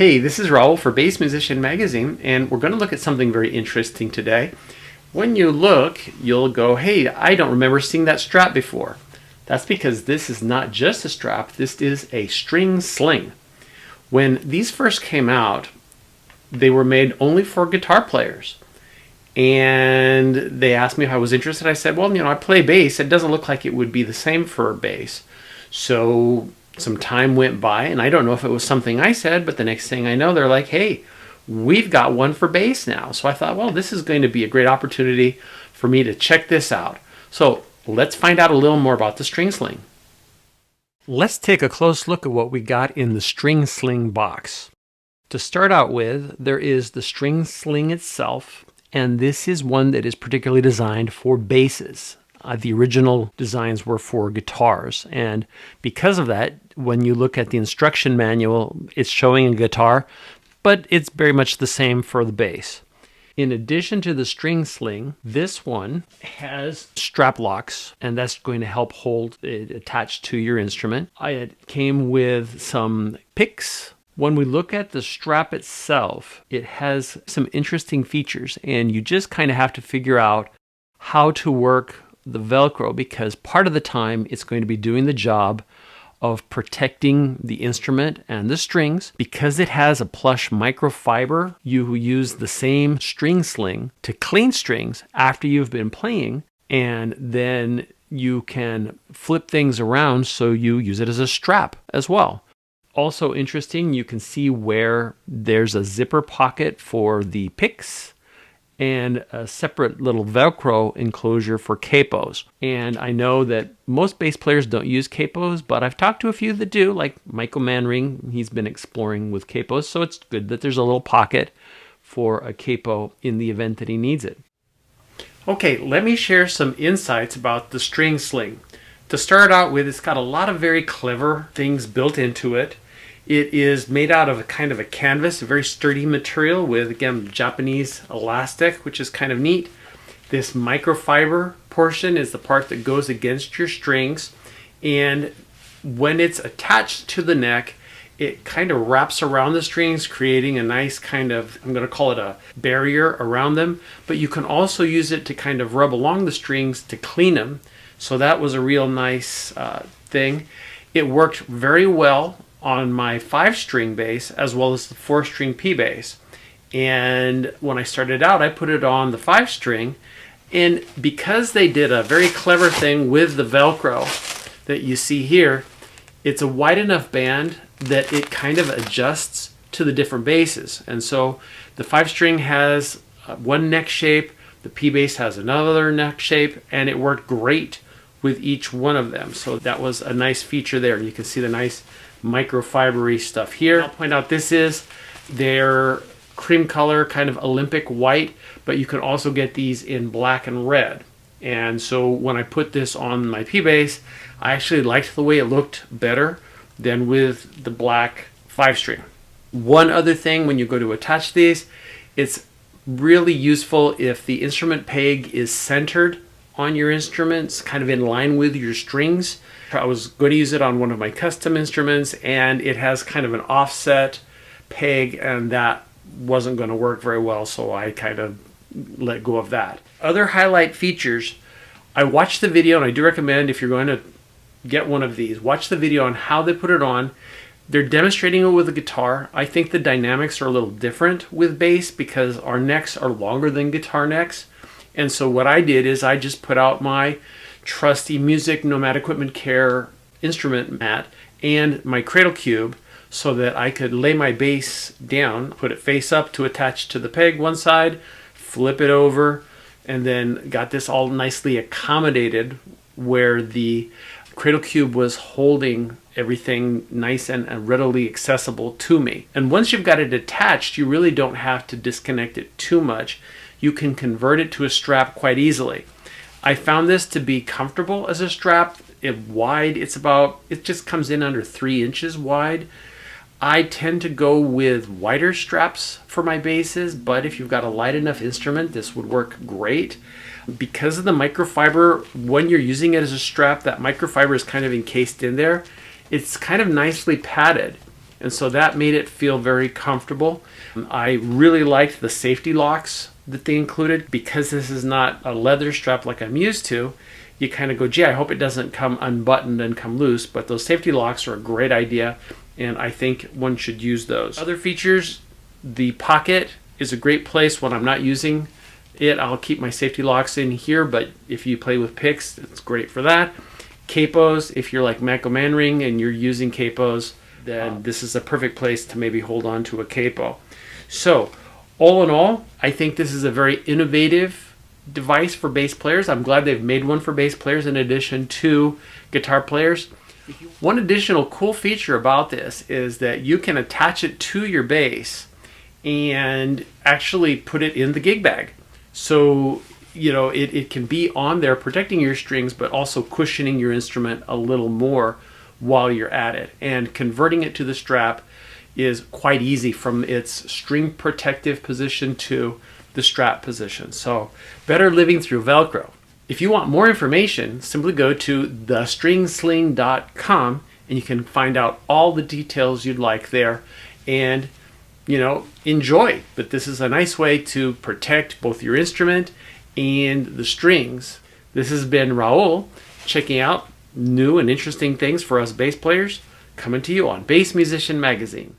Hey, this is Raul for Bass Musician Magazine, and we're going to look at something very interesting today. When you look, you'll go, hey, I don't remember seeing that strap before. That's because this is not just a strap, this is a string sling. When these first came out, they were made only for guitar players. And they asked me if I was interested. I said, well, I play bass. It doesn't look like it would be the same for bass. So some time went by, and I don't know if it was something I said, but the next thing I know, they're like, hey, we've got one for bass now. So I thought, well, this is going to be a great opportunity for me to check this out. So let's find out a little more about the String Sling. Let's take a close look at what we got in the String Sling box. To start out with, there is the String Sling itself, and this is one that is particularly designed for basses. The original designs were for guitars, and because of that, when you look at the instruction manual, it's showing a guitar, but it's very much the same for the bass. In addition to the String Sling, this one has strap locks, and that's going to help hold it attached to your instrument. It came with some picks. When we look at the strap itself, it has some interesting features, and you just kind of have to figure out how to work the Velcro, because part of the time it's going to be doing the job of protecting the instrument and the strings. Because it has a plush microfiber, you use the same string sling to clean strings after you've been playing, and then you can flip things around so you use it as a strap as well. Also interesting, you can see where there's a zipper pocket for the picks and a separate little Velcro enclosure for capos. And I know that most bass players don't use capos, but I've talked to a few that do, like Michael Manring. He's been exploring with capos, so it's good that there's a little pocket for a capo in the event that he needs it. Okay, let me share some insights about the String Sling. To start out with, it's got a lot of very clever things built into it. It is made out of a kind of a canvas, a very sturdy material with, again, Japanese elastic, which is kind of neat. This microfiber portion is the part that goes against your strings, and when it's attached to the neck, it kind of wraps around the strings, creating a nice kind of, I'm going to call it a barrier around them, but you can also use it to kind of rub along the strings to clean them. So that was a real nice thing. It worked very well on my 5-string bass as well as the 4-string P bass. And when I started out, I put it on the 5-string, and because they did a very clever thing with the Velcro that you see here, it's a wide enough band that it kind of adjusts to the different basses. And so the 5-string has one neck shape, the P bass has another neck shape, and it worked great with each one of them. So that was a nice feature there. And you can see the nice microfibery stuff here. I'll point out this is their cream color, kind of Olympic white, but you can also get these in black and red. And so when I put this on my P bass, I actually liked the way it looked better than with the black 5-string. One other thing, when you go to attach these, it's really useful if the instrument peg is centered on your instruments, kind of in line with your strings. I was going to use it on one of my custom instruments, and it has kind of an offset peg, and that wasn't going to work very well, so I kind of let go of that. Other highlight features, I watched the video, and I do recommend if you're going to get one of these, watch the video on how they put it on. They're demonstrating it with a guitar. I think the dynamics are a little different with bass because our necks are longer than guitar necks. And so what I did is I just put out my trusty Music Nomad Equipment Care instrument mat and my cradle cube so that I could lay my bass down, put it face up to attach to the peg one side, flip it over, and then got this all nicely accommodated where the cradle cube was holding everything nice and readily accessible to me. And once you've got it attached, you really don't have to disconnect it too much. You can convert it to a strap quite easily. I found this to be comfortable as a strap. Wide, it just comes in under 3 inches wide. I tend to go with wider straps for my basses, but if you've got a light enough instrument, this would work great. Because of the microfiber, when you're using it as a strap, that microfiber is kind of encased in there. It's kind of nicely padded. and so that made it feel very comfortable. I really liked the safety locks that they included. Because this is not a leather strap like I'm used to, you kind of go, gee, I hope it doesn't come unbuttoned and come loose, but those safety locks are a great idea, and I think one should use those. Other features, the pocket is a great place when I'm not using it. I'll keep my safety locks in here, but if you play with picks, it's great for that. Capos, if you're like Mako Manring and you're using capos, then this is a perfect place to maybe hold on to a capo. So all in all, I think this is a very innovative device for bass players. I'm glad they've made one for bass players in addition to guitar players. One additional cool feature about this is that you can attach it to your bass and actually put it in the gig bag. So, you know, it can be on there protecting your strings, but also cushioning your instrument a little more while you're at it. And converting it to the strap is quite easy from its string protective position to the strap position. So better living through Velcro. If you want more information, simply go to thestringsling.com and you can find out all the details you'd like there and, you know, enjoy. But this is a nice way to protect both your instrument and the strings. This has been Raul checking out new and interesting things for us bass players, coming to you on Bass Musician Magazine.